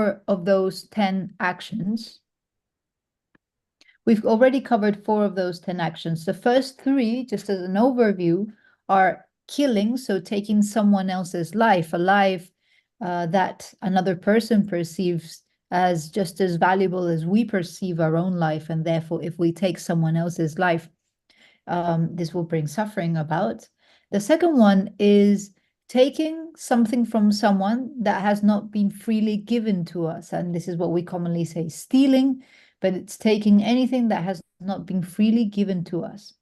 4 of those 10 actions. We've already covered 4 of those 10 actions. The first 3, just as an overview, are killing, so taking someone else's life, a life that another person perceives as just as valuable as we perceive our own life, and therefore if we take someone else's life, this will bring suffering about. The second one is taking something from someone that has not been freely given to us, and this is what we commonly say stealing, but it's taking anything that has not been freely given to us.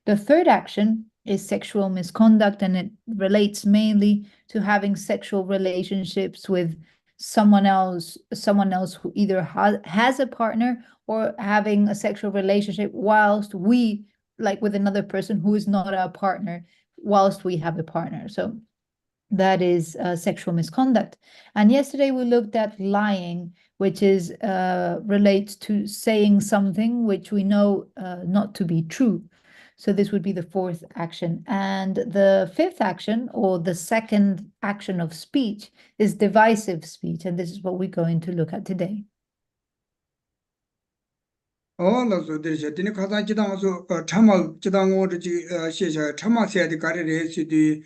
The third action is sexual misconduct, and it relates mainly to having sexual relationships with someone else who either has a partner or having a sexual relationship whilst we, like with another person who is not our partner, whilst we have a partner. So that is sexual misconduct. And yesterday we looked at lying, which is relates to saying something which we know not to be true. So this would be the fourth action. And the fifth action, or the second action of speech, is divisive speech. And this is what we're going to look at today. so there's a dinner because I did also Tamal Jidang order Tama said the Gary City.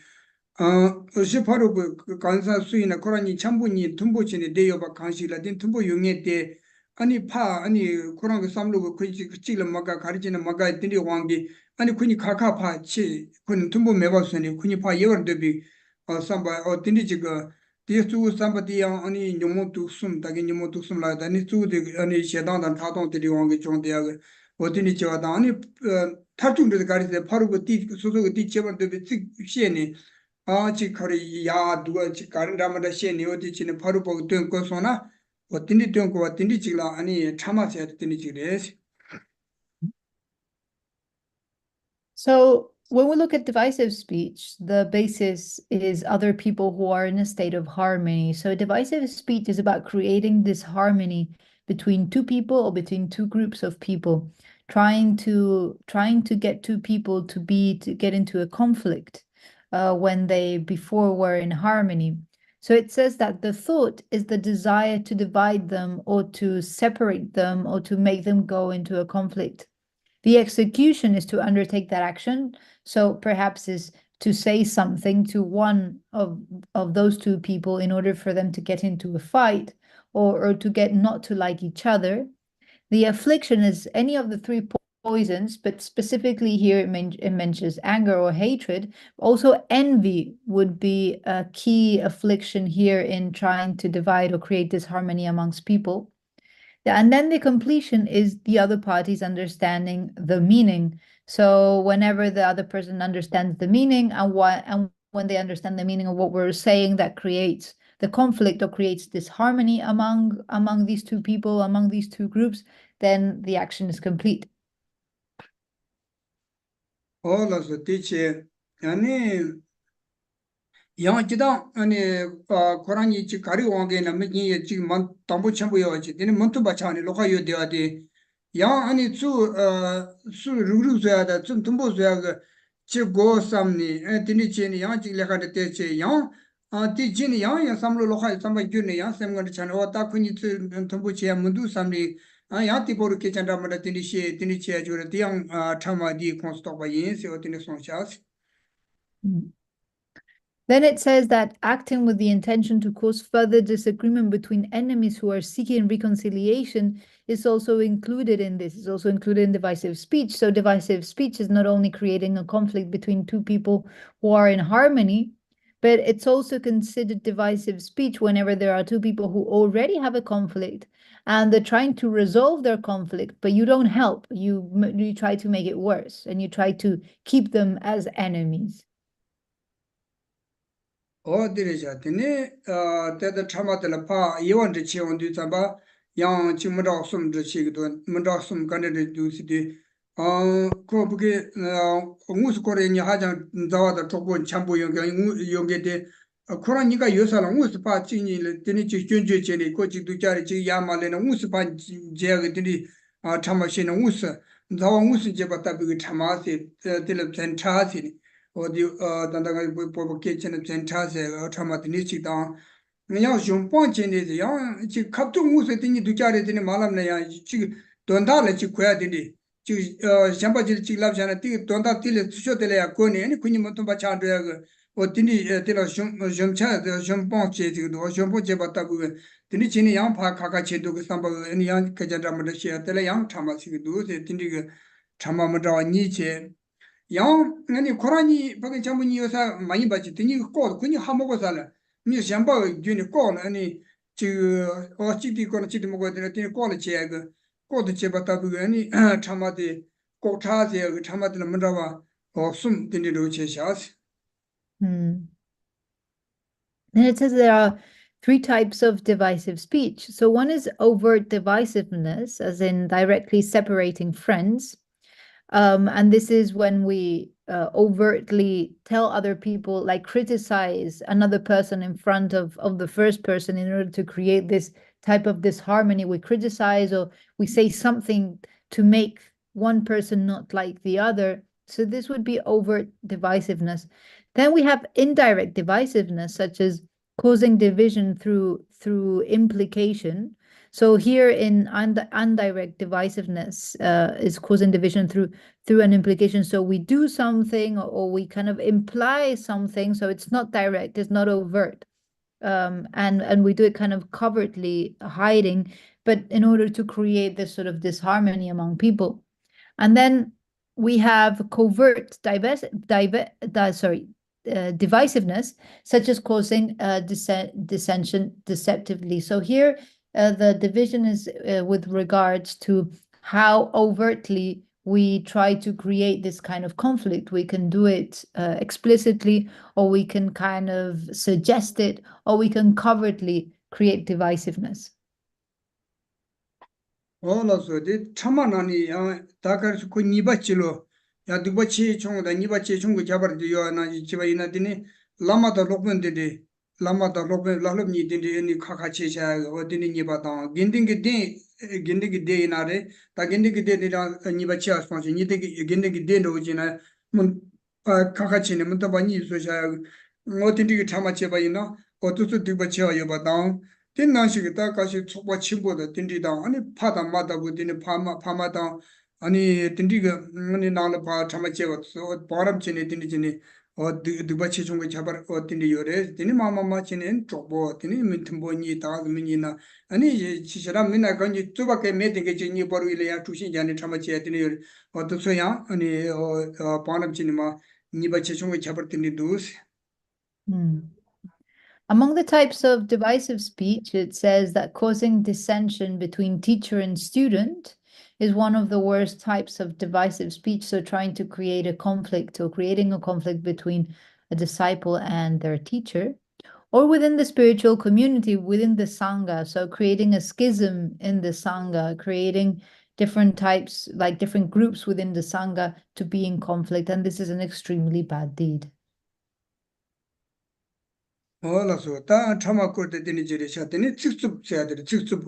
She part of Kansas in a Korani Chambuni, Tumbuch in the day of a council, then Tumbu Yungete, Ani Pa, Ani Kurang Samlu, Chila Maga, Karijin Maga, Dindi Wangi, Ani Kuni Kaka Pa, Chi, Kun Tumbu Mevasani, Kuni Pa Yever Debi, or somebody, or Dindijiga. These two somebody only Yomotu Sum, Tagin Yomotu Sum like that, and two the Ani Shadan and Taton to the Wangi John the or Dinicha, Dani, Tartu to the guys, the part of the teeth, so the teacher of the Sheni. 야 누가 가른다마다 시에 어디치는 바로 보고 된 거소나 어떤지 된 거 같은지 지금 아니 참아서 했더니 지금. So when we look at divisive speech, the basis is other people who are in a state of harmony. So divisive speech is about creating this harmony between two people or between two groups of people, trying to get two people to get into a conflict when they before were in harmony. So it says that the thought is the desire to divide them or to separate them or to make them go into a conflict. The execution is to undertake that action. So perhaps is to say something to one of those two people in order for them to get into a fight or to get not to like each other. The affliction is any of the 3 poisons, but specifically here it mentions anger or hatred. Also envy would be a key affliction here in trying to divide or create disharmony amongst people. And then the completion is the other party's understanding the meaning. So whenever the other person understands the meaning and when they understand the meaning of what we're saying, that creates the conflict or creates disharmony among these two people, among these two groups, then the action is complete. All of the teacher, and yang jidang ane Korani chi kari wange na megi chi man tambo chambu yo chi dine mantu bachani loka yo dewa de yang ane su ruru zoya da zum tumbo zoya ga chi go samni dine chi ni yang chi leka de te che yang di chi ni yang samlo loka yo samba gyur ni yang semga de chan o ta kuni tsu tumbo chi ya mundu samni yang ti boru ke chan ramada dine chi ya jura di yang chama di konstokwa yin se o dine son chas. Then it says that acting with the intention to cause further disagreement between enemies who are seeking reconciliation is also included in this. It's also included in divisive speech. So divisive speech is not only creating a conflict between two people who are in harmony, but it's also considered divisive speech whenever there are two people who already have a conflict and they're trying to resolve their conflict, but you don't help. You try to make it worse and you try to keep them as enemies. 어디래자 되네 때다 참아들 파 이원지 치원도 잡아 양 지문도 숨도 치기도 문도 숨 간데 두시디 거북에 무스코레니 하장 자와다 조건 참보 연계데 코로나가 요사라 무스파 진이를 되니 준주제리 고직도 자리 지 야말레는 무스파 제가 되니 참아시는 무스 자와 무스 제바다 그 참아시 텔레 센타시 어디 단다가 보고 kitchen 센터에 automatic down yang xiongpang chen de yang chi kaptu ngu se tingi du jare de malam na yang chi donda le chi khoya de chi shamba chi lab jana ti donda ti le sho de ya ko ne ni kuni mo tumba cha de ya o tini de la xiong cha de xiongpang che de do xiongpang che ba ta bu tini chi ni yang pha kha kha che do ge samba ni yang ka ja ma de che de le yang chama chi ge do de tini ge chama ma da ni che yang 아니 코란이 밖에 전부니 요사 많이 봤지 등이 꼭 그니 하 먹어 살아 미 샴바 균이 꼭 아니 저 어찌디 거는 지도 먹어야 되는 등이 꼭을 제가 꼭도 제바다 그 아니 참마디 꼭 차제 그 참마디는 뭔가 어숨 등이로 제샤스 Hmm. Then it says there are three types of divisive speech. So one is overt divisiveness, as in directly separating friends. And this is when we overtly tell other people, like criticize another person in front of the first person in order to create this type of disharmony. We criticize or we say something to make one person not like the other. So this would be overt divisiveness. Then we have indirect divisiveness, such as causing division through implication. So here in indirect divisiveness is causing division through an implication. So we do something or we kind of imply something. So it's not direct, it's not overt. And we do it kind of covertly hiding, but in order to create this sort of disharmony among people. And then we have covert divisiveness, such as causing dissension deceptively. So here, the division is with regards to how overtly we try to create this kind of conflict. We can do it explicitly, or we can kind of suggest it, or we can covertly create divisiveness. 올라서 데 참만하니 야 다가서 그 니바치로 야 두바치 총다 니바치 총고 잡아도 요나 지바이나 되니 라마다 lokben데 라마다 lokben 라럽니 되니 니 카카치샤 어디니 니바다 겐딩게 데 겐딩게 데 이나레 다 겐딩게 데니라 니바치 아스판시 니데 겐딩게 데 노지나 문 카카치네 문다 바니 소샤 어디니 참아치 바이나 어투스 디바치 요바다 tin nashiki ta kashi tsukwa chimbo da tindi dang ani pata mata bu tindi pama dang ani tindi ga ani nangla pa chama chewa tsu param chini tindi chini o dhigba chi chunga chabar o tindi yore tindi mama chini chokbo tindi mintimbo nyi taga minyi na ani chishira minna kanji tsuba kaya me tingi chi nyi paru ila ya chushin jani chama chewa tindi yore o tsu yang ani param chini ma nyiba chi chunga chabar tindi dus. Among the types of divisive speech, it says that causing dissension between teacher and student is one of the worst types of divisive speech. So trying to create a conflict or creating a conflict between a disciple and their teacher, or within the spiritual community, within the Sangha. So creating a schism in the Sangha, creating different types, like different groups within the Sangha to be in conflict. And this is an extremely bad deed. 올라서 다 참아 거때 되는 지리 샤더니 직접 해야 돼 직접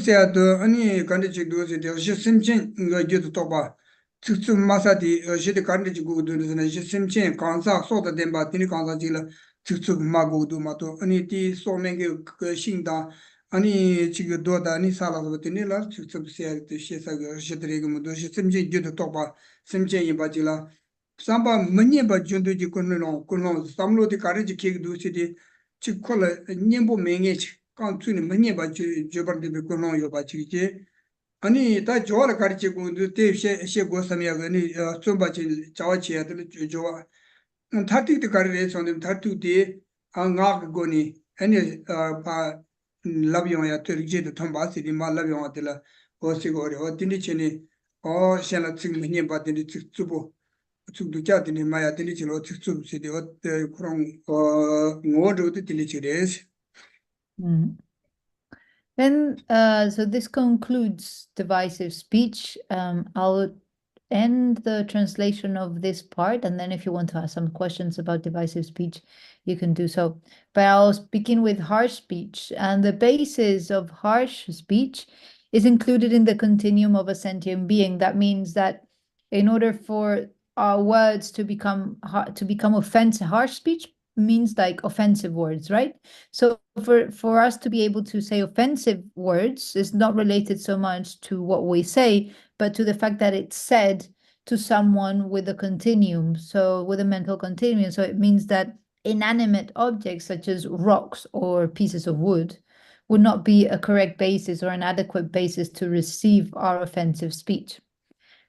해야 돼 아니 간지 도서 되어 심진 이거 이제도 또봐 직접 마사디 시대 간지 고도는 심진 강사 소다 된바 되는 강사지라 직접 마고도 마도 아니 디 소명게 그 신다 아니 지금 도다 아니 살아서 되니라 직접 해야 돼 시사가 시대리고 모두 심진 이제도 또봐 심진 이바지라 Samba Munyeba Junduji Kuno, Samlo de Courage Kik Ducity, Chikola, Nimbo Mengage, Country Munyeba Jubar de Kuno Yobachi. Ani ta Jola Karichi Gundu, she goes some Yagani, Sumbachi, Chawachi, Joa. And 30 the carriers on them 30 day, Angak Goni, any Lavion to reject the Tombasi, Malavion Atela, or Sigori, or Tinichini, or Shana Sing Munyeba in the Tsubo. Then so this concludes divisive speech. I'll end the translation of this part, and then if you want to ask some questions about divisive speech, you can do so. But I'll begin with harsh speech, and the basis of harsh speech is included in the continuum of a sentient being. That means that in order for our words to become offensive, harsh speech means like offensive words, right? So for us to be able to say offensive words is not related so much to what we say, but to the fact that it's said to someone with a continuum, so with a mental continuum. So it means that inanimate objects such as rocks or pieces of wood would not be a correct basis or an adequate basis to receive our offensive speech.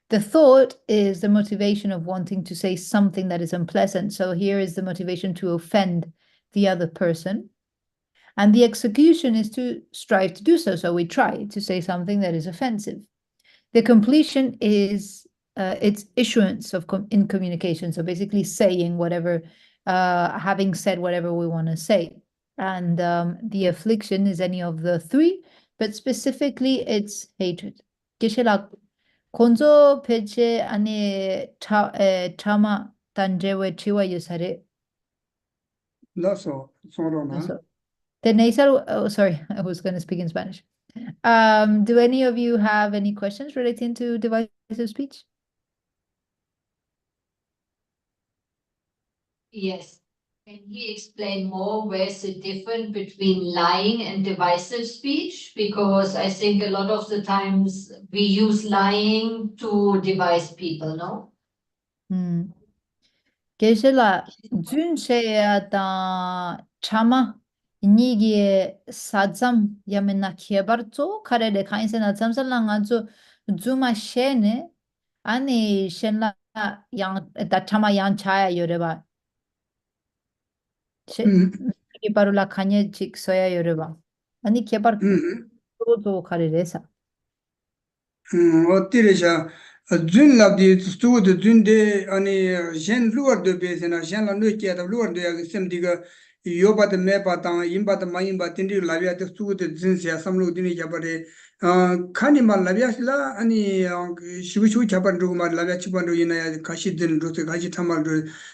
The thought is the motivation of wanting to say something that is unpleasant. So here is the motivation to offend the other person. And the execution is to strive to do so. So we try to say something that is offensive. The completion is its issuance of in communication. So basically saying whatever, having said whatever we want to say. And the affliction is any of the three, but specifically it's hatred. Geshe 건조 배제 안에 trauma 단제we chiwa yusare. Lasso, Sonam. The nasal, oh, sorry, I was going to speak in Spanish. Do any of you have any questions relating to divisive speech? Yes. Can he explain more where's the difference between lying and divisive speech? Because I think a lot of the times we use lying to devise people, no? Geshe-la 준셰야 chama nigie sadzam yamena kiebarzo karele kainse zamsalang azu zuma shene ani shenla yang chama yang chaya yoreba kiebarula kanye chik soya yoreba ani kiebar todo karelesa. 어때래자 준랍디 스투드 준데 아니 젠 루어드 베세나 젠라 누케다 루어드 야기 셈디가 요바데 메바타 임바타 마임바 틴디 라비아데 스투드 진시야 삼루 디니 자바데 카니말 라비아슬라 아니 시부시부 자반도 말 라비아 치반도 이나야 가시든 로테 가시 타말도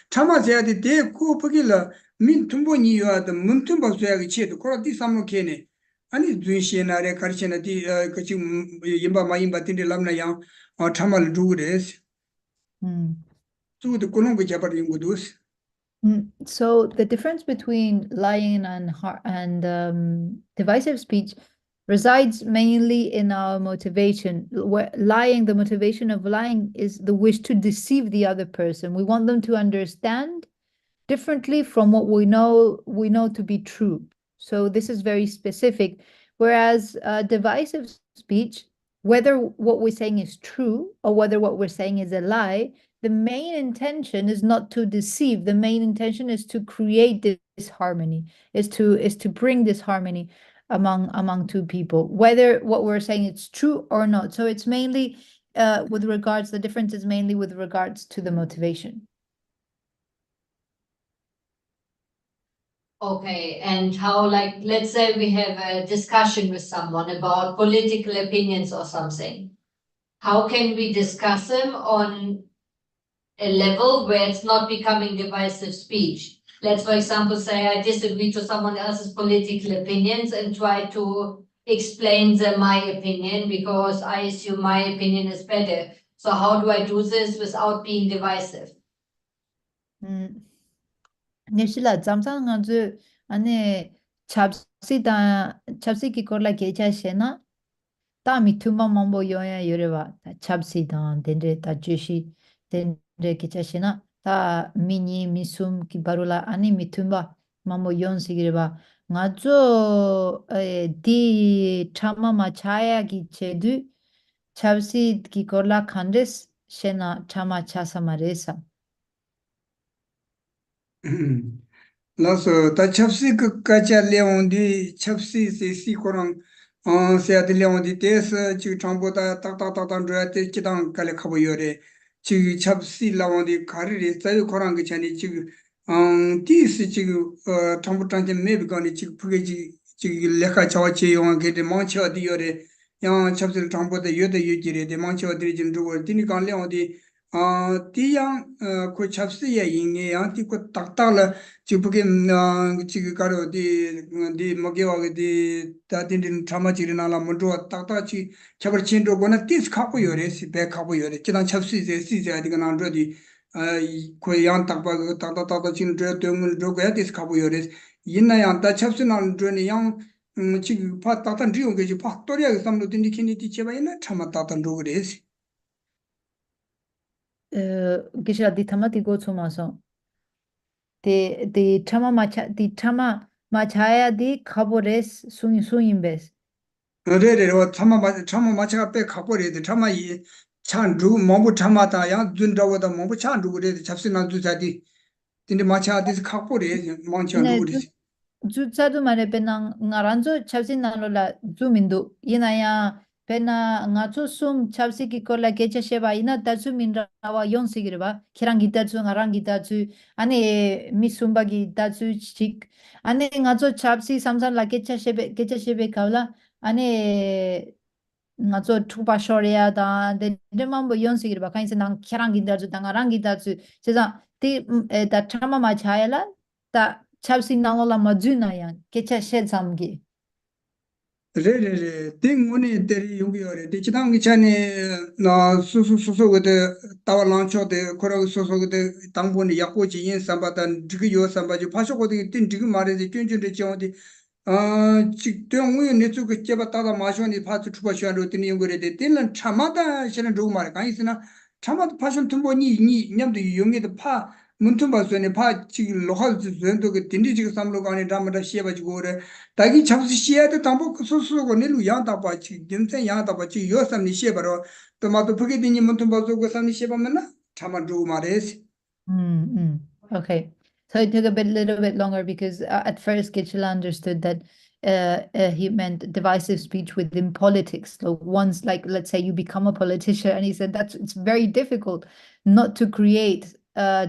타마세야데 데 코프길라 민 tum보니 요아데 문tum바스야기 치에도 코라디 삼루 케네 아니 준시나레 카르체나디 그치 임바 마임바 틴디 람나 양 타말 두레스 두드 고농고 자바리 인고두스. So the difference between lying and divisive speech resides mainly in our motivation. Where lying, the motivation of lying is the wish to deceive the other person. We want them to understand differently from what we know to be true. So this is very specific. Whereas divisive speech, whether what we're saying is true or whether what we're saying is a lie, the main intention is not to deceive. The main intention is to create this harmony, is to bring this harmony among two people, whether what we're saying is true or not. So it's mainly the difference is mainly with regards to the motivation. Okay, and how, like, let's say we have a discussion with someone about political opinions or something. How can we discuss them on a level where it's not becoming divisive speech? Let's, for example, say I disagree to someone else's political opinions and try to explain them my opinion because I assume my opinion is better. So how do I do this without being divisive? Nishila zamsangazu ane chapsi korla gecha shena ta mituma mambo yoya yoreba chapsi dan dendre ta jeshi dendre gecha shena ta mini misum ki barula ane mituma mambo yon sigireba ngazo di chama machaya ki chedu chapsi ki korla kandres shena chama chasamaresa. 라서 다 찹시 그 까자 레온디 찹시 세시 코랑 세아디 레온디 데스 지 정보다 딱딱딱딱 줘야 돼 기당 갈래 가고 요래 지 찹시 라온디 가리리 자유 코랑 그 전에 지 디스 지 정보단지 매비가니 지 부게지 지 레카 자와치 용한 게데 망쳐디 요래 양 찹시 정보다 요데 유지레 데 망쳐디 진 주고 디니 간 레온디 디양 그 찹스에 있는 양티 그 딱딱을 지부게 지금 가로 디 먹여와 디 다딘딘 참아지리나라 먼저 딱딱지 찹을 친도고는 디스 갖고 요래시 배 갖고 요래 지난 찹스에 시제 어디가 난저디 koy yang takpa takta chin dre töngun dro ga dis kabu yores yinna yang da chapsinal dre ne yang chi pa takta driyo ge pa toria ge samlo dindi kini ti cheba yinna chama takta dro gres Geshe di tamati go tsumaso. The chama machaya di kabores suimbes. re wa chama macha pe kabu re de chama yi chan dro mabu chama ta yang dun dro da mabu chan dro re chapsinal du sa di dindi macha dis kabu re mangchan dro 네, gres 주차도 말에 배낭 ngaranzo chapsin nalola zumindu inaya pena ngacho sum chapsiki kola gecha sheba ina dazu minrawa yonsigirba kirangi dazu ngarangi dazu ane misumbagi dazu chik ane ngacho chapsi samsan la gecha shebe kaula ane ngacho tuba shorea da de mambo yonsigirba kainse nang kirangi dazu dangarangi dazu 제가 다 참아 마차야라 다 chapsi nalola majuna yang kecha shed samgi. re ting ngone teri yungi yore de chidang gi chane na su de tawa lancho de kora su de tangbo ni yakko ji yin samba dan digi yo samba ji pasho ko de tin digi mare de kyun de chong de chi tyong wi ne chu ge cheba ta da ma sho ni pa chu chuba sho ro tin yungi re de tin lan chama da shen ro mare kan isina chama da pasho tumbo ni nyam de yungi de pa 문tumba 수에 파 지금 로컬 전도 그 딘디 지금 삼로 간에 담다 시에바 지고 그래 다기 잡수 시에도 담보 소소고 내로 양다 바치 dimsen 양다 바치 요삼니 시에바로 또마도 그게 되니 문tumba 그 삼니 시에바면나 참아 주 말레스 Okay. So it took a little bit longer because at first Gitchell understood that he meant divisive speech within politics. So once, like, let's say you become a politician, and he said it's very difficult not to create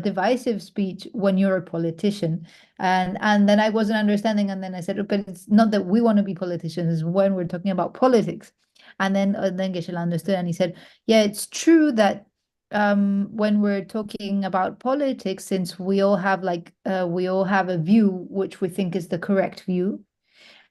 divisive speech when you're a politician. And then I wasn't understanding, and then I said, "Oh, but it's not that we want to be politicians, it's when we're talking about politics." And then Geshe understood, and he said, "Yeah, it's true that when we're talking about politics, since we all have a view which we think is the correct view,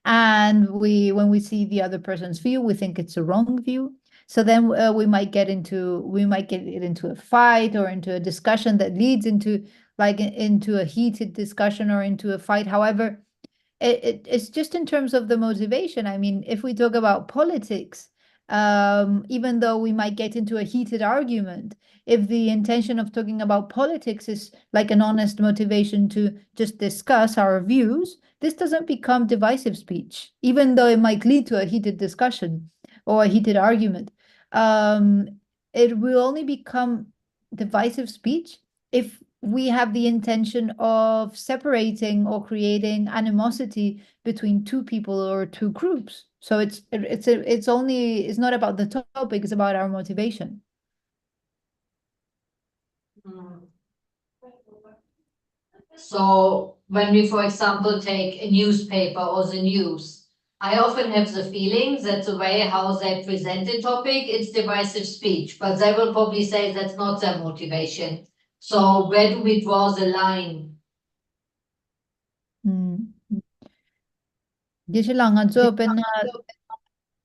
and when we see the other person's view, we think it's a wrong view. So then we might get it into a fight or into a discussion that leads into a heated discussion or into a fight. However, it's just in terms of the motivation. I mean, if we talk about politics, even though we might get into a heated argument, if the intention of talking about politics is like an honest motivation to just discuss our views, this doesn't become divisive speech, even though it might lead to a heated discussion or a heated argument. It will only become divisive speech if we have the intention of separating or creating animosity between two people or two groups. So it's not about the topic, it's about our motivation. So when we, for example, take a newspaper or the news, I often have the feeling that the way how they present the topic, it's divisive speech, but they will probably say that's not their motivation. So where do we draw the line? Geshe pena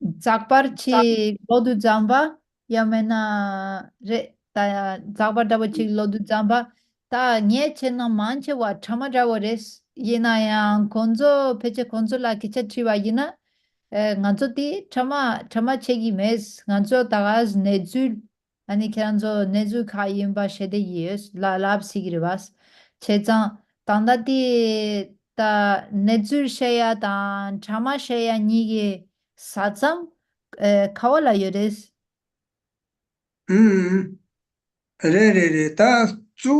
zakparchi lodu zamba yamena re ta zakbar dabachi lodu zamba ta nye chena manche wa chama res yena yang konzo peche konzo la kicha triwa yina nganzo ti chama chegi mes nganzo tagaz nezul ani keranzo nezul kayim ba shede yes la lab sigiribas chezang tanda ti ta nezul sheya dan chama sheya nige 사장 카월라 요레스 re 다 주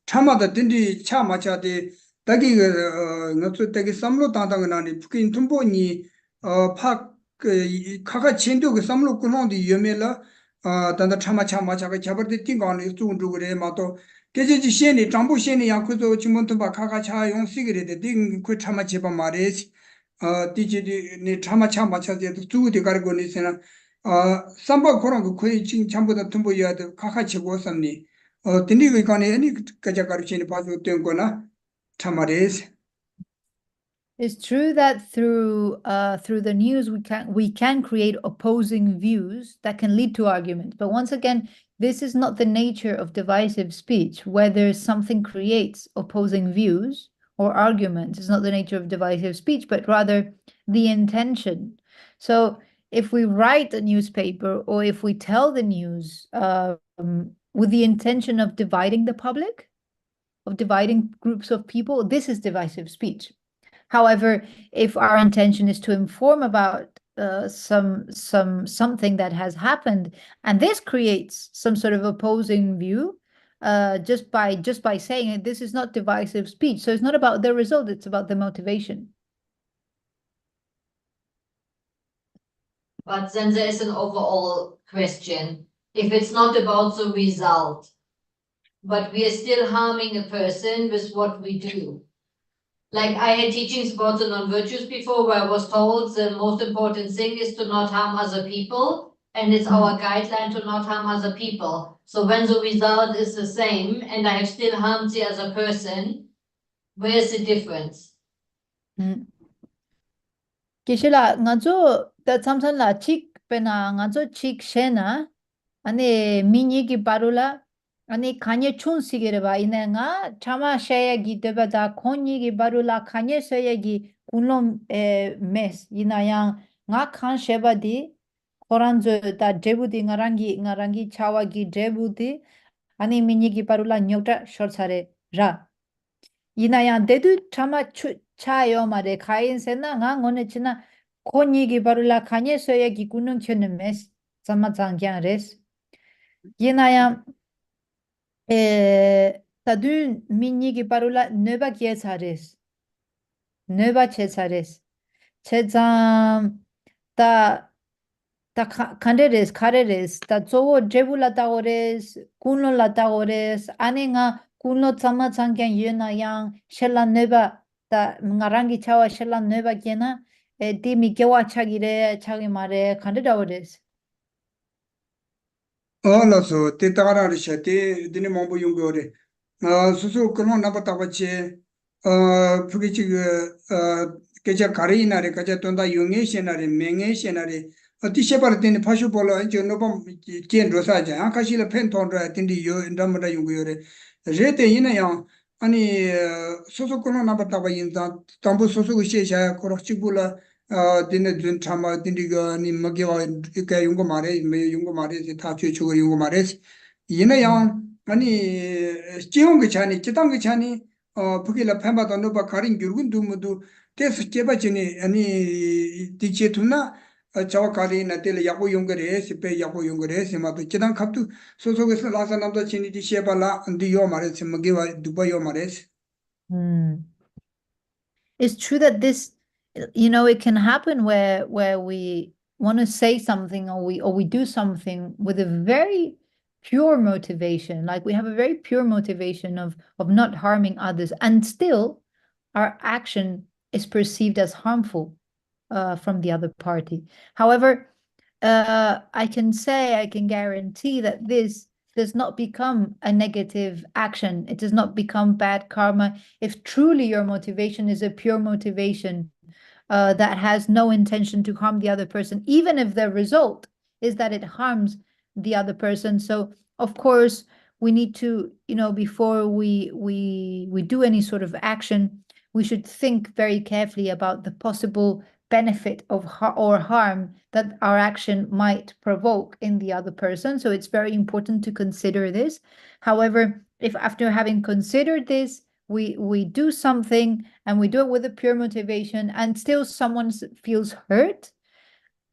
참마다 딘디 차마차데 다기 ngotsu tagi samlo tangtang nani pukin tumbo 파 카가 첸도 그 samlo kunongdi yomela tanda chama chaga chabarde tingani zungru gre mato 계제지 시엔이 정부 시엔이 약속도 지금부터 봐 카카차 용식이래 딩그 참아 제바 말이지 디지디 네 참아 찾아도 두고 가르고 니세나 삼바 그런 거 거의 지금 전부 다 tum보여야 돼 카카치고 삼니 딘디가 이거네 아니 가자 가르치니 봐도 된 거나 참아레스 It's true that through the news we can create opposing views that can lead to argument. But once again, this is not the nature of divisive speech. Whether something creates opposing views or arguments is not the nature of divisive speech, but rather the intention. So if we write a newspaper or if we tell the news with the intention of dividing the public, of dividing groups of people, this is divisive speech. However, if our intention is to inform about something that has happened, and this creates some sort of opposing view, just by saying it, this is not divisive speech. So it's not about the result; it's about the motivation. But then there is an overall question. If it's not about the result, but we are still harming a person with what we do. Like I had teachings about the non-virtues before where I was told the most important thing is to not harm other people, and it's our guideline to not harm other people. So when the result is the same and I have still harmed the other person, where's the difference? Geshe-la, ngazo da samsan la chik pena ngazo chik shena ane minyi ki parula ane kanye chun sigere ba ine nga chama shaya gi deba da konyi ki parula kanye shaya gi kunlom mes ina yang nga kan sheba di koranzo da debu di ngarangi chawa gi debu di ane minyi ki parula nyokta shorsare ra ina yang dedu chama chayo mare kain sena nga ngone china konyi ki parula kanye shaya gi kunlom kyone mes sama zangyan res Yenaya tadun minigi parula nöba kiesares. Nöba chesares. Chezam ta kanderes kareres ta zowo jebula taores kunlo la taores anenga kunlo tsama tsangyan yenayang shela nöba ta ngarangi chawa shela nöba kiena di mi kewa chagire chagi mare kandedawores. 알아서 대다가라리샤 대 드네 몸부 용거래 수수 그런 나바타바체 그게 지금 계좌 가리나래 가자 돈다 용의 시나리 맹의 시나리 어디셔버 되는 파슈볼로 이제 노범 젠로사자 아카실의 펜톤라 딘디 요 인담다 용거래 제때 이나요 아니 수수 그런 나바타바 인자 담부 수수 시샤 코럭치불라 dine dun chama dindiga ni magiwa ika yungo mare me yungo mare se ta chu chu yungo mare yina yang ani jiong ge chani chitang ge chani phugila phamba da no ba karin gyurgun du mudu tes cheba chini ani diche tuna chawa kari na tel yago yungo re se pe yago yungo re se ma to chitang khaptu so so ge la sa nam da chini di sheba la ndi yo mare se magiwa duba yo mare. It's true that this, it can happen where we want to say something or we do something with a very pure motivation, like we have a very pure motivation of not harming others, and still our action is perceived as harmful from the other party. However, I can guarantee that this does not become a negative action. It does not become bad karma if truly your motivation is a pure motivation that has no intention to harm the other person, even if the result is that it harms the other person. So, of course, we need to, before we do any sort of action, we should think very carefully about the possible benefit of or harm that our action might provoke in the other person. So it's very important to consider this. However, if after having considered this, we do something and we do it with a pure motivation and still someone feels hurt,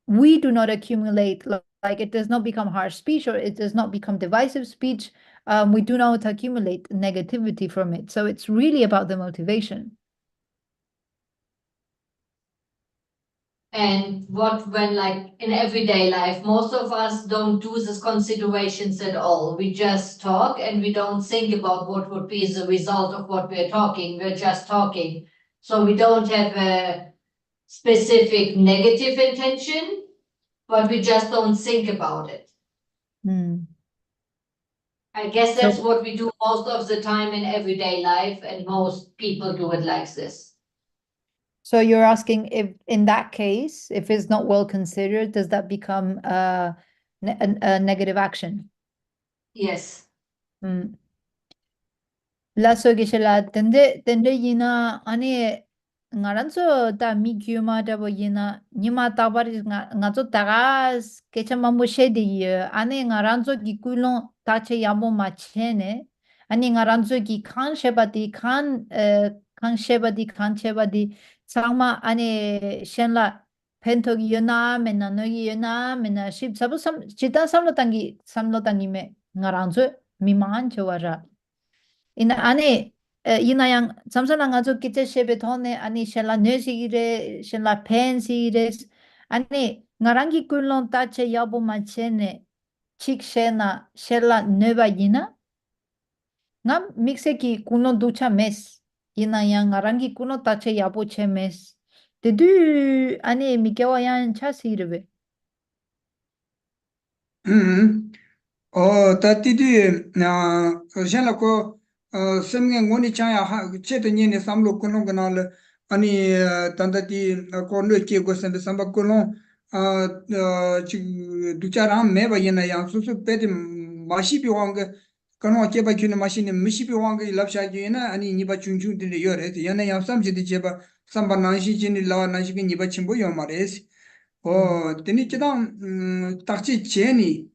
we do not accumulate, like it does not become harsh speech or it does not become divisive speech. We do not accumulate negativity from it. So it's really about the motivation. And when like in everyday life, most of us don't do these considerations at all. We just talk and we don't think about what would be the result of what we're talking. We're just talking. So we don't have a specific negative intention, but we just don't think about it. I guess that's what we do most of the time in everyday life, and most people do it like this. So you're asking if in that case, if it's not well considered, does that become a negative action? Yes. Lasso gisela tende yina ane ngaranzo ta mi gyuma da bo yina nima tabari ngazo tagas kecha mambo shede ye ane ngaranzo gi kulon tache yamo machene ane ngaranzo gi kan shebadi kan shebadi kan shebadi sama ane shenla pentogi yona mena nogi yona mena shib sabu sam chita samlo tangi me ngaranzo mi man chawara ina ane ina yang samsona ngazo kita shebe thone ani shela nesigire shela pensires ane ngarangi kulon tache yabo machene chik shena shela neva yina ngam mixe ki kulon ducha mes ina yang ngarangi kulon tache yabo che mes de du ane mikewa yang chasirbe 다티디 샤라코 semgen ngoni chaya cheto nyene samlo kono ganal ani tandati kono ke go sembe samba kono chi ducharam me ba yena yang susu pede mashi bi wang kono ke ba kyune machine mishi bi wang lapsha ji na ani ni ba chungchung de yore yana yang samje de cheba samba nanshi jini la nanshi ki ni ba chimbo yo mares teni chedang takchi cheni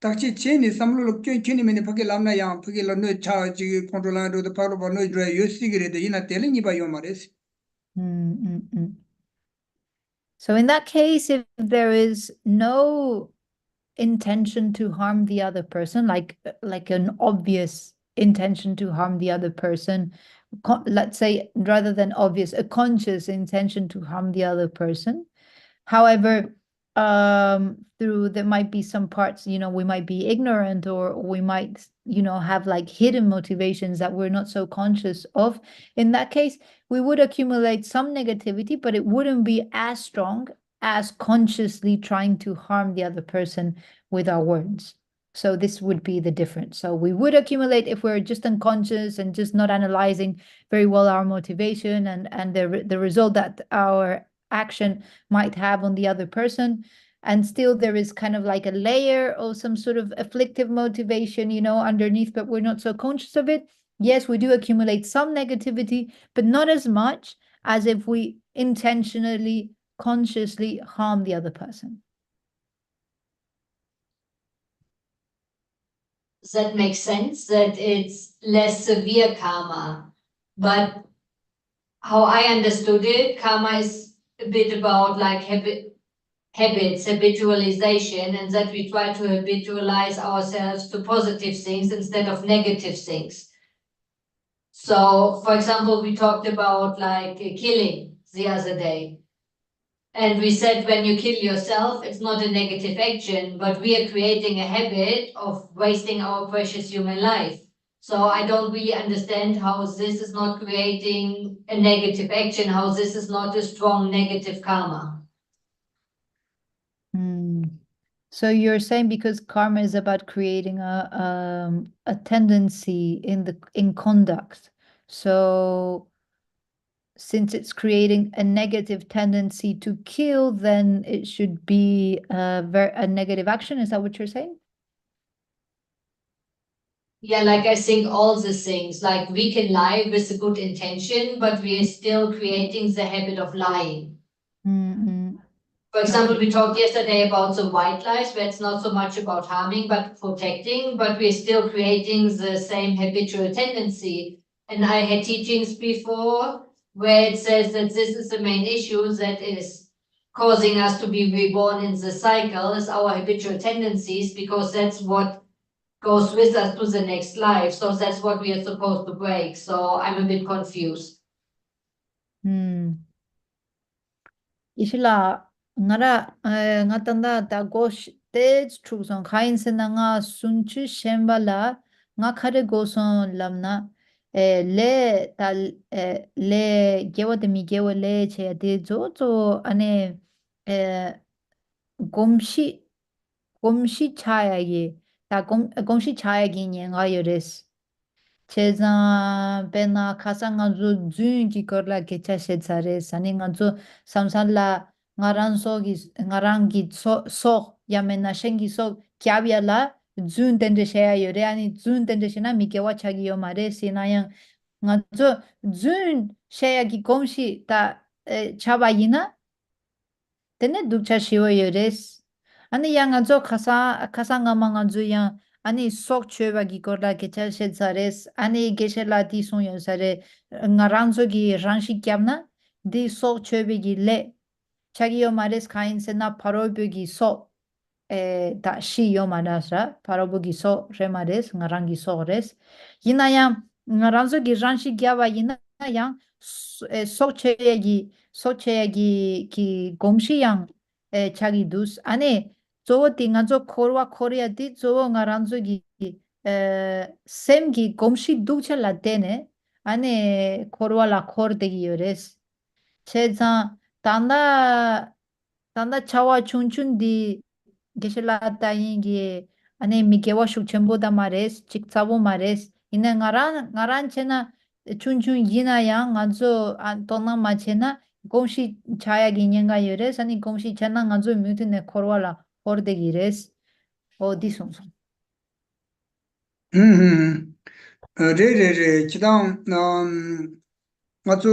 takchi cheni samlo kyuni meni phake lamna yang phake la no cha ji control la do the power of no dra yosi gire de ina tele ni ba yo mares. So in that case, if there is no intention to harm the other person, like an obvious intention to harm the other person, let's say rather than obvious, a conscious intention to harm the other person. However, through there might be some parts, we might be ignorant or we might, have like hidden motivations that we're not so conscious of. In that case, we would accumulate some negativity, but it wouldn't be as strong as consciously trying to harm the other person with our words. So this would be the difference. So we would accumulate if we're just unconscious and just not analyzing very well our motivation and the result that our action might have on the other person. And still there is kind of like a layer of some sort of afflictive motivation, underneath, but we're not so conscious of it. Yes, we do accumulate some negativity, but not as much as if we intentionally, consciously harm the other person. That makes sense, that it's less severe karma. But how I understood it, karma is a bit about like habits, habitualization, and that we try to habitualize ourselves to positive things instead of negative things. So, for example, we talked about like killing the other day. And we said when you kill yourself, it's not a negative action, but we are creating a habit of wasting our precious human life. So I don't really understand how this is not creating a negative action, how this is not a strong negative karma. So you're saying because karma is about creating a tendency in conduct. So since it's creating a negative tendency to kill, then it should be a negative action. Is that what you're saying? Yeah, like I think all the things, like we can lie with a good intention, but we are still creating the habit of lying. For example, we talked yesterday about the white lies, where it's not so much about harming, but protecting, but we're still creating the same habitual tendency. And I had teachings before where it says that this is the main issue that is causing us to be reborn in the cycle is our habitual tendencies, because that's what goes with us to the next life. So that's what we are supposed to break. So I'm a bit confused. Ishila nga tanda da gosh te chukson khain sena nga sunchu shembala nga khare goson lamna le gewa de mi gewa le che de zo ane gomshi chaya ye ta gomshi chaya gi nga yores 제자 베나 가상아주 주인기 걸라 개차세 자레 사닝아주 삼살라 ngarangi so yamena shengi so kyabiala zun dende sheya yore ani zun dende shena mikewa chagi yo mare sinayang ngazo zun sheya gi komshi ta chaba yina tene dukcha shiwa yores ani yang ngazo kasa ngama ngazo yang ani sok chöba gi korla kecha shetsares ani geshe la di son yosare ngaranzo gi ranshi kyamna di sok chöbe gi le 자기 말에서 가인세나 바로보기 소 다시 요 말아서 바로보기 소 레마레스 나랑기 소레스 이나야 나랑서 기란시 기아바 이나야 소체기 기 곰시양 자기 두스 아니 저 띵아 저 코르와 코리아디 저 나랑서기 셈기 곰시 두첼라 데네 아니 코르와라 코르데기 요레스 제자 단다 차와 춘춘디 게실라다 인기 아니 미게와 슈첨보다 마레스 직사보 마레스 이네 ngaran chena 춘춘 이나양 아주 안토나 마체나 공시 차야 기년가 요레스 아니 공시 chena 아주 뮤트네 코르와라 호르데기레스 어디송송 레레레 기당 아주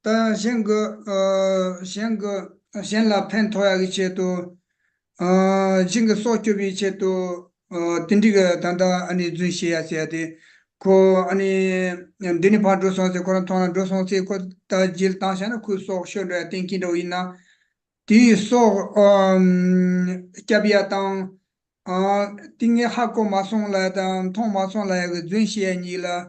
다先个펜토야 이체도 진거 소초비 이체도 딘디가 단다 아니 준시야세야데 고 아니 데니 파도 소세 코란 토나 도소세 코다 질 타샤나 쿠소 쇼르 띵키도 이나 디소 캬비아탄 띵에 하고 마송라단 통 마송라야 준시야니라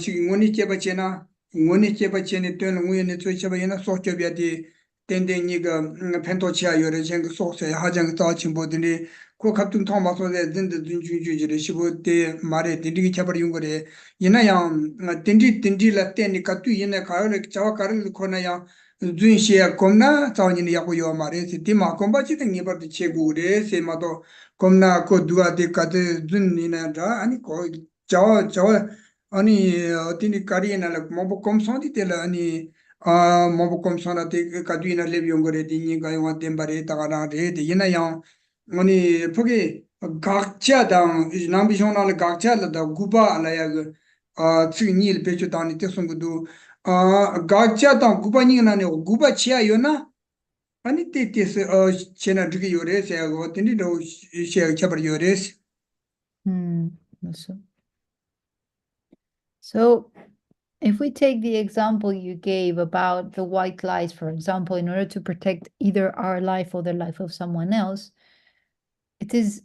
지금 원이 제바체나 원이 제바체네 되는 우연히 저체바이나 소초비아디 땡땡이가 펜토치아 요래 생그 속세 하장 자친보들이 그 같은 통마소에 든든 준주주지를 15대 말에 딘디기 잡아리 용거래 이나양 딘디라 때니까 또 이네 가을에 자와 가를 코나야 준시에 겁나 자원이 야고요 말에 디마 콤바치 등이 버디 체고래 세마도 겁나 그 누가 데까지 준이나다 아니 거 자와 아니 어디니 까리에나 뭐 콤선디 때라 아니 모보콤 소나티 카두이나 레비용거레 디니가 영화 템바레 타가라레 디나양 아니 포기 각자당 남비숑나를 각자라다 구바 알아야 츠니일 페초다니 테송도 각자당 구바니나네 구바 치아요나 아니 테테스 체나 드기 요레세고 틴디도 셰 차버 요레스 맞아. So if we take the example you gave about the white lies, for example, in order to protect either our life or the life of someone else, it is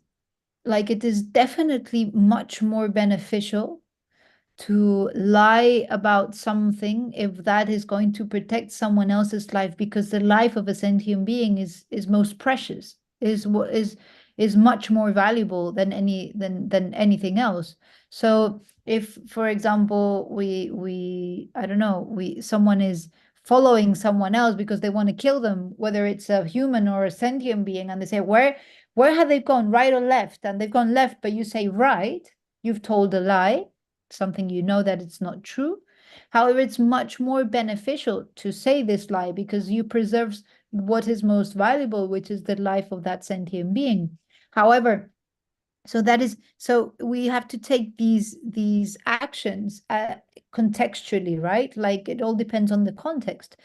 definitely much more beneficial to lie about something if that is going to protect someone else's life, because the life of a sentient being is most precious, is much more valuable than anything else. So if, for example, I don't know, someone is following someone else because they want to kill them, whether it's a human or a sentient being, and they say, where have they gone, right or left? And they've gone left, but you say right, you've told a lie, something you know that it's not true. However, it's much more beneficial to say this lie because you preserve what is most valuable, which is the life of that sentient being. However, so we have to take these actions contextually, right? Like it all depends on the context.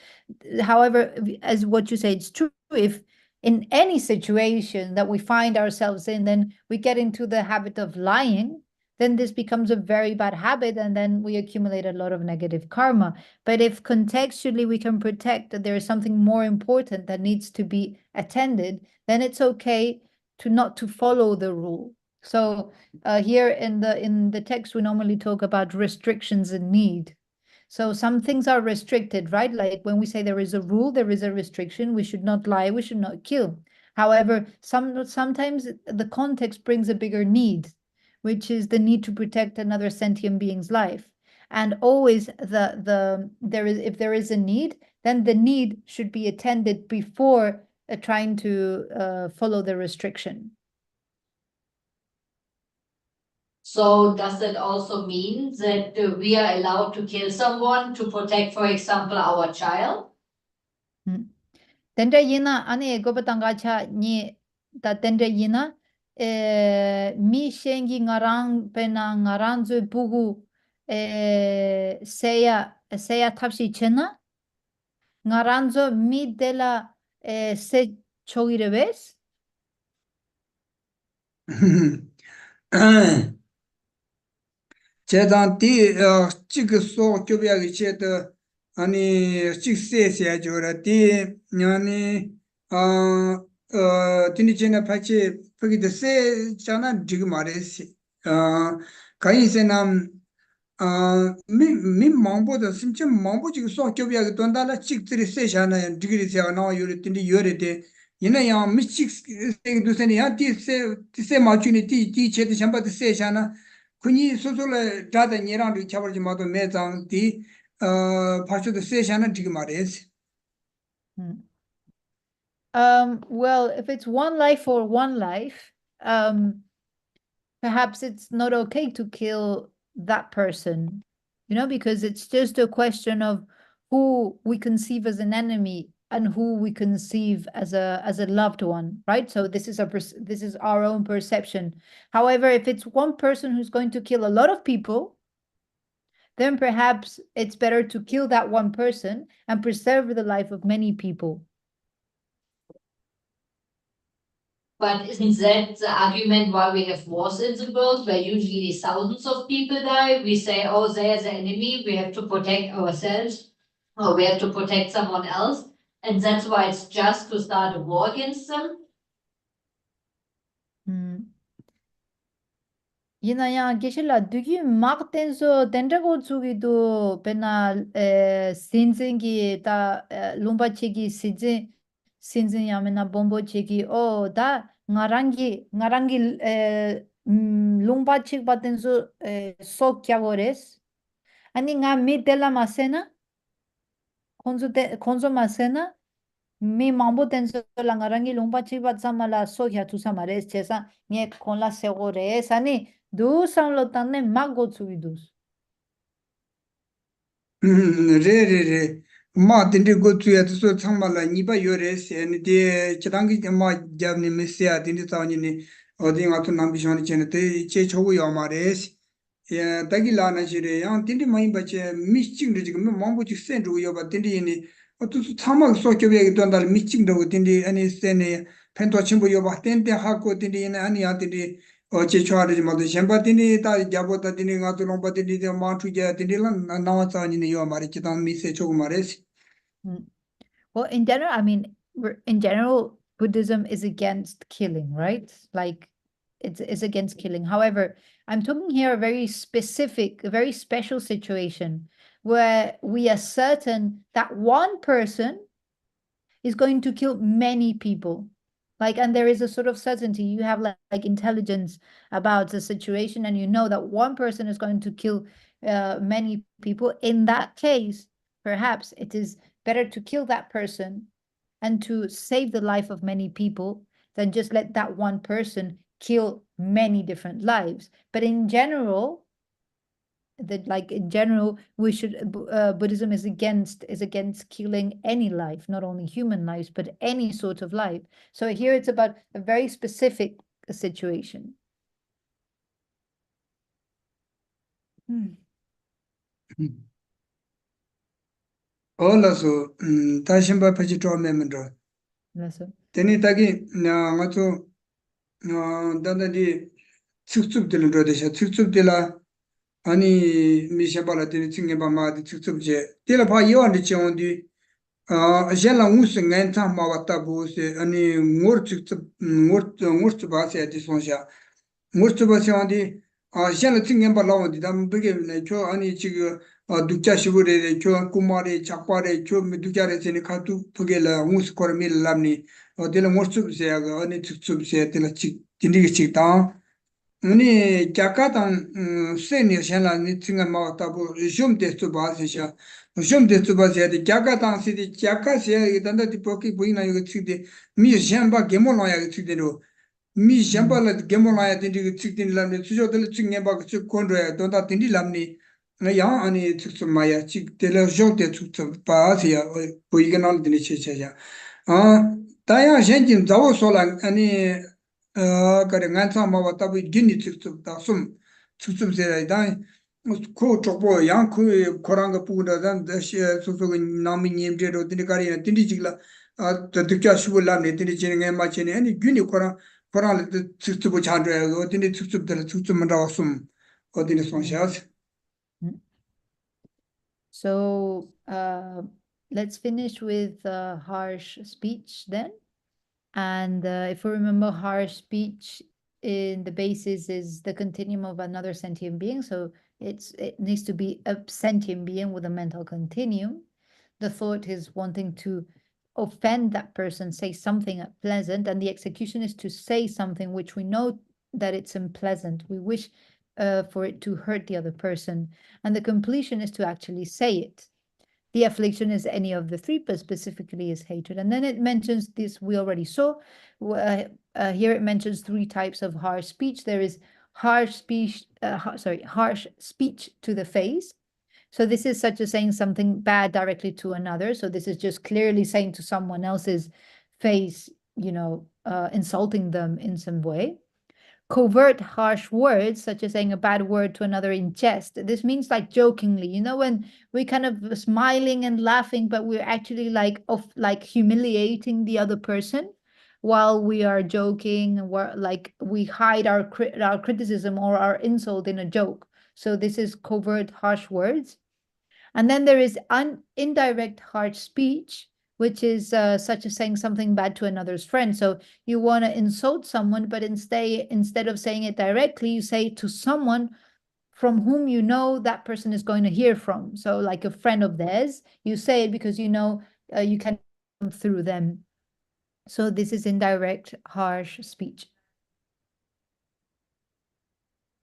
However, as what you say, it's true. If in any situation that we find ourselves in, then we get into the habit of lying, then this becomes a very bad habit, and then we accumulate a lot of negative karma. But if contextually we can protect that there is something more important that needs to be attended, then it's okay not to follow the rule. So here in the text, we normally talk about restrictions and need. So some things are restricted, right? Like when we say there is a rule, there is a restriction. We should not lie, we should not kill. However, sometimes the context brings a bigger need, which is the need to protect another sentient being's life. And always if there is a need, then the need should be attended before trying to follow the restriction. So does that also mean that we are allowed to kill someone to protect, for example, our child? Tenda yina ane gobatanga cha ni ta tenda yina mi shengi ngarang pena ngarang zo bugu seya tapsi chena ngarang zo mi dela se chogire ves 제단 디 지그 소 교비하기 제도 아니 직세세 줘라 디 냐니 디니제나 파치 거기도 세 자나 지금 말했지 가이세남 미 망보다 심지 망보 지금 소 교비하기 돈달라 직들이 세잖아요 디그리 세가 나와 요리 딘디 요리데 이나야 미직 세도세니 야 디세 마주니 디 제도 잠바도 세잖아 군이 소소를 다다 니랑도 잡을지 마도 매장 디 파쇼도 세샤는 지금 말이지. Well, if it's one life for one life, perhaps it's not okay to kill that person, because it's just a question of who we conceive as an enemy and who we conceive as a loved one, right? So this is our own perception. However, if it's one person who's going to kill a lot of people, then perhaps it's better to kill that one person and preserve the life of many people. But isn't that the argument why we have wars in the world, where usually thousands of people die? We say, oh, they are the enemy, we have to protect ourselves, or we have to protect someone else. And that's why it's just to start a war against them? Yinaya Geshe dugi mak tenso tendrago tsugido pena sinzingi ta lumba chegi sinzin yamena bombo chegi da ngarangi lumba cheg batenso so kyagores ani nga mi dela masena konzo masena mi mambo tenso la ngarangi lumba cheg bat samala so kya tu samares chesa nye kon la segores ani do samlo tanne mago tsugidus re 마 딘디 고투야 또 참말라 니바 요레스 에니디 지당기 마 잡니 메시아 딘디 타니니 어디 가서 남비션이 체네 제 초고요 말레스 예 다기라나 시레 양 딘디 마이 바체 미칭도 지금 망보지 센주요 바 딘디니 어또 참막 소교비에 돈달 미칭도 딘디 아니 세네 펜토 친구요 바 딘디 하고 딘디네 아니 딘디 어제 좋아하지 마도 셴바디니 다 잡었다 딘디 가서 롱바디니 마투게 딘디란 나와자니니 요 말이 기타 미세 조금 말레스 Well, in general, I mean, in general, Buddhism is against killing, right? Like, it's against killing. However, I'm talking here a very specific, a very special situation where we are certain that one person is going to kill many people. Like, and there is a sort of certainty. You have like intelligence about the situation, and you know that one person is going to kill many people. In that case, perhaps it is better to kill that person and to save the life of many people than just let that one person kill many different lives. But in general, we should Buddhism is against killing any life, not only human lives, but any sort of life. So here it's about a very specific situation. 올라서 다신바 파지 좀매면도 그래서 되니 딱이 나가서 단단히 축축들을 로데샤 축축들라 아니 미샤발라 되니 칭게바마디 축축제 데라 바 요한데 쳔온디 젤라 무슨 겐타 마왔다 보세 아니 ngor 바세 디손샤 바세온디 젤라 칭게발라온디 담 베게네 초 아니 지금 두자 시부레 초 쿠마레 작바레 초 미두자레 제니 카투 부게라 무스코르밀 람니 어딜 모스츠브세가 아니 축축세 딜라 치 진디게 치다 아니 자카탄 세니 셴라니 칭가 마타부 좀데스 바세샤 좀데스 바세데 자카탄 시디 자카세 단다디 포키 부이나 이거 치데 미 셴바 게모노야 치데로 미 샴발라 게몰라야 딘디 찍딘 람니 수조들 찍냐 바 건로야 돈다 딘디 람니 야 아니 찍스마야 찍텔레 조테 찍스 바시야 보이게날 딘디 체체야 아 다야 젠진 자오 솔라 아니 그래 간사 마와 타비 딘디 찍스 다숨 찍스세야 다 코 쪽보 양그 코랑가 부다단 다시 소소가 나미 님제로 딘디 가리나 딘디 찍라 아 듣게 슈불람니 딘디 지능에 마치니 아니 균이 코랑 Koran tsutsubu chandra odini tsutsub dala tsutsub mandawasum odini sonshas. So let's finish with harsh speech then. And if we remember, harsh speech in the basis is the continuum of another sentient being. So it needs to be a sentient being with a mental continuum. The thought is wanting to offend that person, say something unpleasant, and the execution is to say something which we know that it's unpleasant. We wish for it to hurt the other person, and the completion is to actually say it. The affliction is any of the three, but specifically is hatred. And then it mentions this, we already saw, here it mentions three types of harsh speech. There is harsh speech, harsh speech to the face. So this is such as saying something bad directly to another. So this is just clearly saying to someone else's face, insulting them in some way. Covert harsh words, such as saying a bad word to another in jest. This means like jokingly, when we kind of smiling and laughing, but we're actually like humiliating the other person while we are joking, and we hide our criticism or our insult in a joke. So this is covert harsh words. And then there is indirect harsh speech, which is such as saying something bad to another's friend. So you want to insult someone, but instead of saying it directly, you say it to someone from whom you know that person is going to hear from. So like a friend of theirs, you say it because you know you can come through them. So this is indirect harsh speech.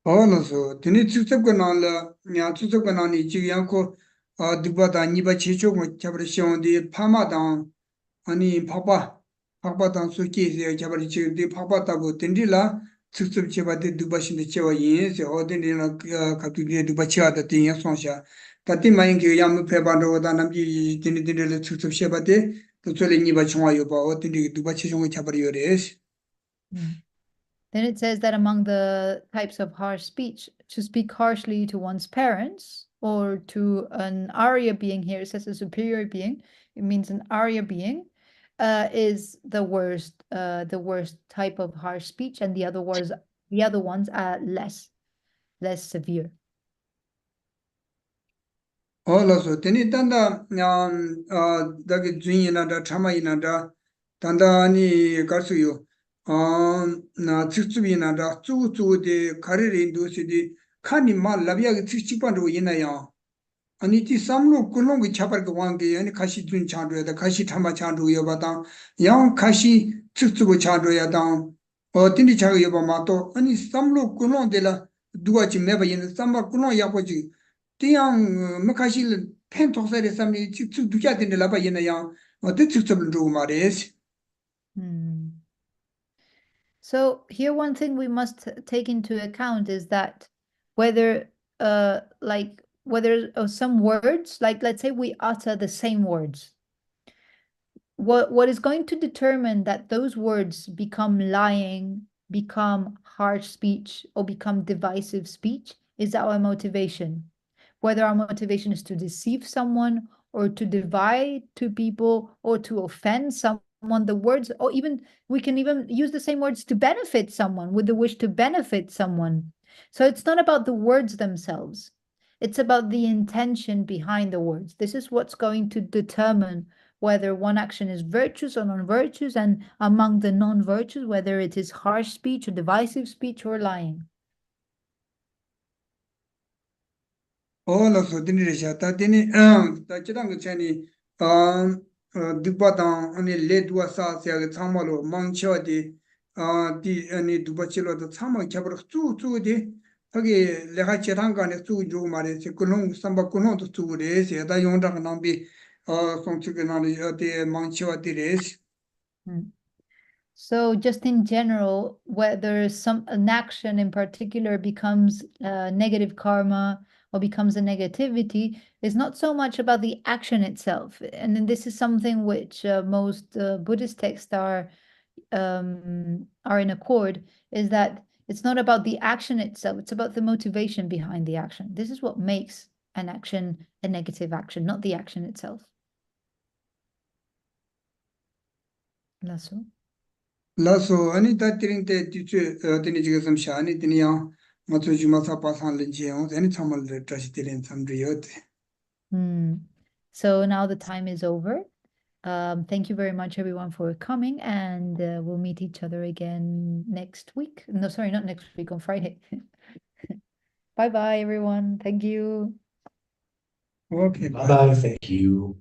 So tini tsutsubganala, nya tsutsubganani jiyanko dubata niba chichogo chabri shiondi pamadang ani pakpa suki se chabri chidi pakpa tabu tindila tsutsub chebate dubashindi chewa yin se odindila katudi dubachiada tinya sonsha tati mayinki yamu pebando wada namji tindila tsutsub chebate tutsuli niba chungwa yoba odindi dubachichongo chabri yores. Then it says that among the types of harsh speech, to speak harshly to one's parents or to an Arya being, here it says a superior being, it means an Arya being, is the worst type of harsh speech, and the other ones are less severe. Also, teni tanda dagi zunina da chamayina da tanda ni karsuyo na tsitsubina da tsu de karere indosi de kani ma labia ge tsichipanro yina ya ani ti samlo kulong ge chapar ge wange ani kashi zun chandro da kashi thama chandro yo ba da yang kashi tsitsubo chandro ya da tindi chago yo ba ma to ani samlo kulong de la duwa chi meba yin samba kulong ya ko ji tiang makashi pen toksare samni tsitsu duja de la ba yin ya de tsitsubo ro ma res. So here one thing we must take into account is that whether some words, like let's say we utter the same words, what is going to determine that those words become lying, become harsh speech, or become divisive speech is our motivation. Whether our motivation is to deceive someone or to divide two people or to offend someone, the words, or even we can even use the same words to benefit someone with the wish to benefit someone. So it's not about the words themselves. It's about the intention behind the words. This is what's going to determine whether one action is virtuous or non-virtuous, and among the non-virtuous, whether it is harsh speech or divisive speech or lying. So dini resha ta dini ta chidang chani dubata ani le dua sa sia ge chamalo mangcho di di ani dubachilo da chama kyabar chu di pagi leha chedang ga ne chu ju mare se kunong samba kunong to chu re se da yong da nang bi song chu ge na de mangcho di res. So just in general, whether an action in particular becomes negative karma or becomes a negativity is not so much about the action itself. And then this is something which most Buddhist texts are in accord, is that it's not about the action itself, it's about the motivation behind the action. This is what makes an action a negative action, not the action itself. Lasso. 라서 아니 다 드링데 뒤에 드니 지금 좀 샤니 드니야 맞죠 주마사 파산 렌지요 아니 참을 다시 드린 삼드리요데 So now the time is over. Thank you very much, everyone, for coming, and we'll meet each other again next week. No, sorry, not next week, on Friday. Bye-bye, everyone. Thank you. 오케이 Bye bye. Thank you.